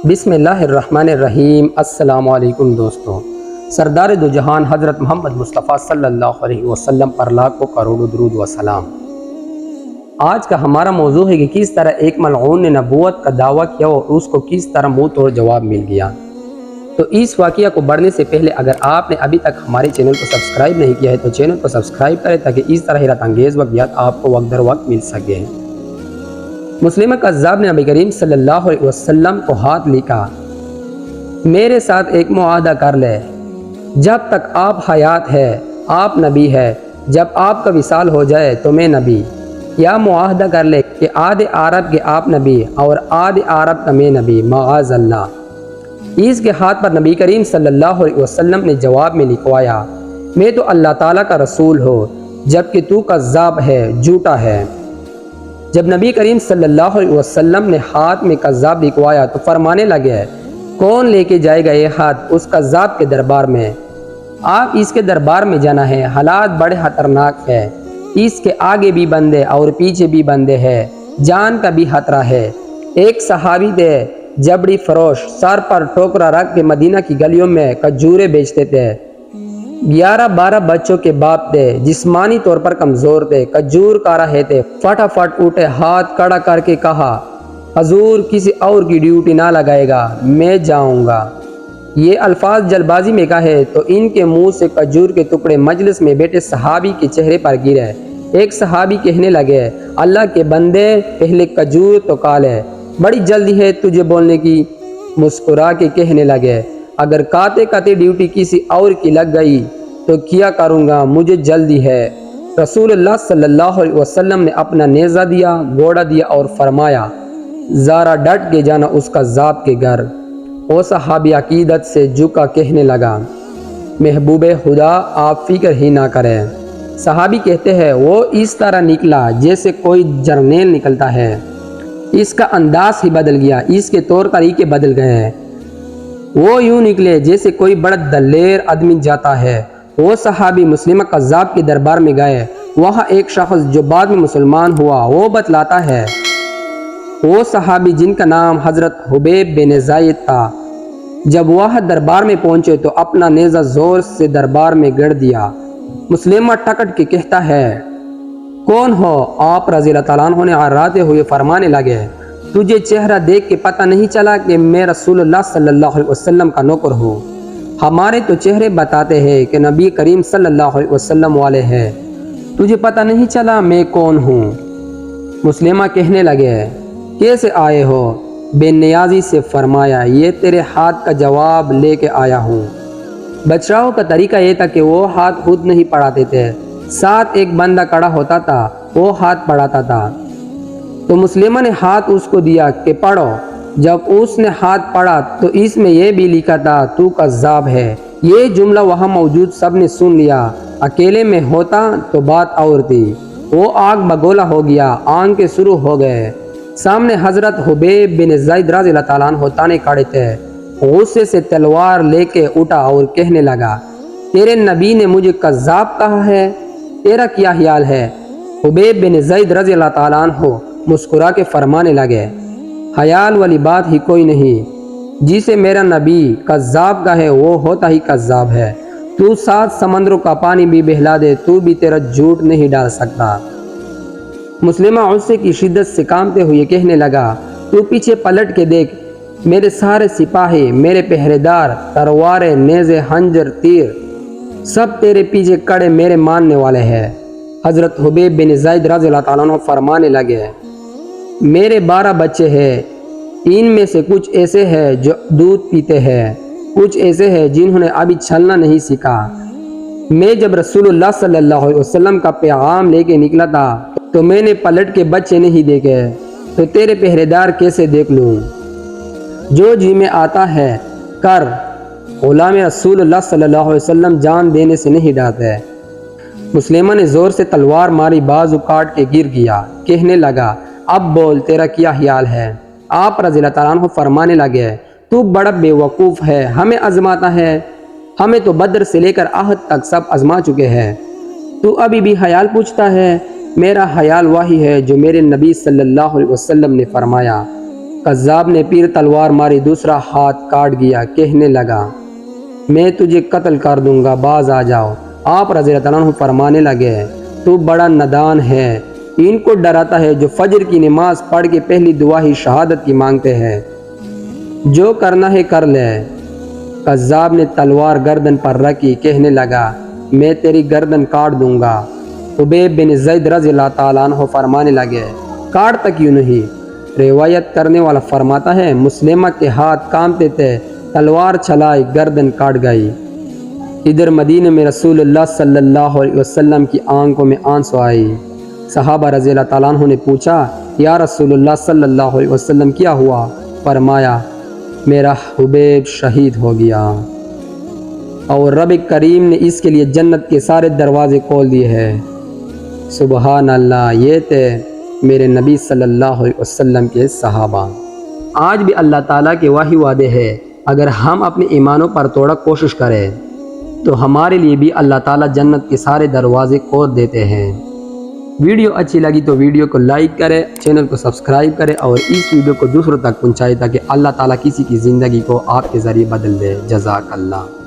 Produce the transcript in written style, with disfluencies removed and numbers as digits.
بسم اللہ الرحمن الرحیم۔ السلام علیکم دوستو، سردار دو جہان حضرت محمد مصطفیٰ صلی اللہ علیہ وسلم پر لاکھوں کروڑوں درود و سلام۔ آج کا ہمارا موضوع ہے کہ کس طرح ایک ملعون نے نبوت کا دعویٰ کیا اور اس کو کس طرح منہ توڑ جواب مل گیا۔ تو اس واقعہ کو بڑھنے سے پہلے اگر آپ نے ابھی تک ہمارے چینل کو سبسکرائب نہیں کیا ہے تو چینل کو سبسکرائب کریں تاکہ اس طرح حیرت انگیز واقعات آپ کو وقت در وقت مل سکے۔ مسلمہ کذاب نے نبی کریم صلی اللہ علیہ وسلم کو ہاتھ لکھا، میرے ساتھ ایک معاہدہ کر لے، جب تک آپ حیات ہے آپ نبی ہے، جب آپ کا وصال ہو جائے تو میں نبی، یا معاہدہ کر لے کہ آدھے عرب کے آپ نبی اور آدھے عرب کا میں نبی، معاذ اللہ۔ اس کے ہاتھ پر نبی کریم صلی اللہ علیہ وسلم نے جواب میں لکھوایا، میں تو اللہ تعالیٰ کا رسول ہوں جبکہ تو کذاب ہے، جھوٹا ہے۔ جب نبی کریم صلی اللہ علیہ وسلم نے ہاتھ میں کذاب لکھوایا تو فرمانے لگے، کون لے کے جائے گا یہ ہاتھ اس کذاب کے دربار میں؟ آپ اس کے دربار میں جانا ہے، حالات بڑے خطرناک ہے، اس کے آگے بھی بندے اور پیچھے بھی بندے ہیں، جان کا بھی خطرہ ہے۔ ایک صحابی تھے جبڑی فروش، سر پر ٹوکرا رکھ کے مدینہ کی گلیوں میں کھجوریں بیچتے تھے، 11-12 بچوں کے باپ تھے، جسمانی طور پر کمزور تھے، کھجور کھا رہے تھے۔ فٹافٹ اٹھے، ہاتھ کھڑا کر کے کہا، حضور کسی اور کی ڈیوٹی نہ لگائے گا، میں جاؤں گا۔ یہ الفاظ جلد بازی میں کہے تو ان کے منہ سے کھجور کے ٹکڑے مجلس میں بیٹھے صحابی کے چہرے پر گرے۔ ایک صحابی کہنے لگے، اللہ کے بندے پہلے کھجور تو کھا لے، بڑی جلدی ہے تجھے بولنے کی۔ مسکرا کے کہنے لگے، اگر کھاتے کھاتے ڈیوٹی کسی اور کی لگ گئی تو کیا کروں گا، مجھے جلدی ہے۔ رسول اللہ صلی اللہ علیہ وسلم نے اپنا نیزہ دیا، گھوڑا دیا اور فرمایا، ذرا ڈٹ کے جانا اس کذاب کے گھر۔ وہ صحابی عقیدت سے جھکا کہنے لگا، محبوب خدا آپ فکر ہی نہ کریں۔ صحابی کہتے ہیں، وہ اس طرح نکلا جیسے کوئی جرنیل نکلتا ہے، اس کا انداز ہی بدل گیا، اس کے طور طریقے بدل گئے ہیں، وہ یوں نکلے جیسے کوئی بڑا دلیر آدمی جاتا ہے۔ وہ صحابی مسلمہ کذاب کے دربار میں گئے، وہاں ایک شخص جو بعد میں مسلمان ہوا وہ بتلاتا ہے، وہ صحابی جن کا نام حضرت حبیب بن زید تھا، جب وہ دربار میں پہنچے تو اپنا نیزہ زور سے دربار میں گڑ دیا۔ مسلمہ ٹکٹ کے کہتا ہے، کون ہو آپ؟ رضی اللہ تعالیٰ عنہ نے آراتے ہوئے فرمانے لگے، تجھے چہرہ دیکھ کے پتہ نہیں چلا کہ میں رسول اللہ صلی اللہ علیہ وسلم کا نوکر ہوں؟ ہمارے تو چہرے بتاتے ہیں کہ نبی کریم صلی اللہ علیہ وسلم والے ہیں، تجھے پتہ نہیں چلا میں کون ہوں؟ مسلمہ کہنے لگے، کیسے آئے ہو؟ بے نیازی سے فرمایا، یہ تیرے ہاتھ کا جواب لے کے آیا ہوں۔ بچاؤ کا طریقہ یہ تھا کہ وہ ہاتھ خود نہیں پڑھاتے تھے، ساتھ ایک بندہ کھڑا ہوتا تھا، وہ ہاتھ پڑھاتا تھا۔ تو مسلمہ نے ہاتھ اس کو دیا کہ پڑھو۔ جب اس نے ہاتھ پڑھا تو اس میں یہ بھی لکھا تھا، تو کذاب ہے۔ یہ جملہ وہاں موجود سب نے سن لیا، اکیلے میں ہوتا تو بات اور تھی۔ وہ آگ بگولا ہو گیا، آنکھیں شروع ہو گئے۔ سامنے حضرت حبیب بن زید رضی اللہ تعالیٰ عنہ تانے کھڑے تھے۔ غصے سے تلوار لے کے اٹھا اور کہنے لگا، تیرے نبی نے مجھے کذاب کہا ہے، تیرا کیا خیال ہے؟ حبیب بن زید رضی اللہ تعالیٰ عنہ مسکرا کے فرمانے لگے، خیال والی بات ہی کوئی نہیں، جسے میرا نبی کذاب کا ہے وہ ہوتا ہی کذاب ہے۔ تو 7 سمندروں کا پانی بھی بہلا دے تو بھی تیرا جھوٹ نہیں ڈال سکتا۔ مسلمہ غصے کی شدت سے کانپتے ہوئے کہنے لگا، تو پیچھے پلٹ کے دیکھ، میرے سارے سپاہی، میرے پہرے دار، تلواریں، نیزے، خنجر، تیر، سب تیرے پیچھے کڑے میرے ماننے والے ہیں۔ حضرت حبیب بن زید رضی اللہ تعالیٰ عنہ فرمانے لگے، میرے 12 بچے ہیں، ان میں سے کچھ ایسے ہیں جو دودھ پیتے ہیں، کچھ ایسے ہیں جنہوں نے ابھی چلنا نہیں سیکھا۔ میں جب رسول اللہ صلی اللہ علیہ وسلم کا پیغام لے کے نکلا تھا تو میں نے پلٹ کے بچے نہیں دیکھے، تو تیرے پہرے دار کیسے دیکھ لوں؟ جو جی میں آتا ہے کر، غلام رسول اللہ صلی اللہ علیہ وسلم جان دینے سے نہیں ڈرتے۔ مسلمہ نے زور سے تلوار ماری، بازو کاٹ کے گر گیا، کہنے لگا، اب بول تیرا کیا خیال ہے؟ آپ رضی اللہ تعالیٰ عنہ فرمانے لگے، تو بڑا بے وقوف ہے، ہمیں آزماتا ہے، ہمیں تو بدر سے لے کر احد تک سب آزما چکے ہیں، تو ابھی بھی خیال پوچھتا ہے؟ میرا خیال وہی ہے جو میرے نبی صلی اللہ علیہ وسلم نے فرمایا، قذاب نے پیر تلوار ماری، دوسرا ہاتھ کاٹ گیا، کہنے لگا میں تجھے قتل کر دوں گا، باز آ جاؤ۔ آپ رضی اللہ عنہ فرمانے لگے تو بڑا نادان ہے، ان کو ڈراتا ہے جو فجر کی نماز پڑھ کے پہلی دعا ہی شہادت کی مانگتے ہیں، جو کرنا ہے کر لے۔ قذاب نے تلوار گردن پر رکھی، کہنے لگا میں تیری گردن کاٹ دوں گا۔ حبیب بن زید رضی اللہ تعالیٰ عنہ فرمانے لگے کاٹتا کیوں نہیں؟ روایت کرنے والا فرماتا ہے مسلمہ کے ہاتھ کانپتے تھے، تلوار چلائی، گردن کاٹ گئی۔ ادھر مدینہ میں رسول اللہ صلی اللہ علیہ وسلم کی آنکھوں میں آنسو آئی۔ صحابہ رضی اللہ تعالیٰ عنہ نے پوچھا یا رسول اللہ صلی اللہ علیہ وسلم کیا ہوا؟ فرمایا میرا حبیب شہید ہو گیا اور رب کریم نے اس کے لیے جنت کے سارے دروازے کھول دیے ہیں۔ سبحان اللہ، یہ تھے میرے نبی صلی اللہ علیہ وسلم کے صحابہ۔ آج بھی اللہ تعالیٰ کے وہی وعدے ہیں، اگر ہم اپنے ایمانوں پر توڑا کوشش کریں تو ہمارے لیے بھی اللہ تعالیٰ جنت کے سارے دروازے کھول دیتے ہیں۔ ویڈیو اچھی لگی تو ویڈیو کو لائک کریں، چینل کو سبسکرائب کریں اور اس ویڈیو کو دوسروں تک پہنچائیں تاکہ اللہ تعالیٰ کسی کی زندگی کو آپ کے ذریعے بدل دے۔ جزاک اللہ۔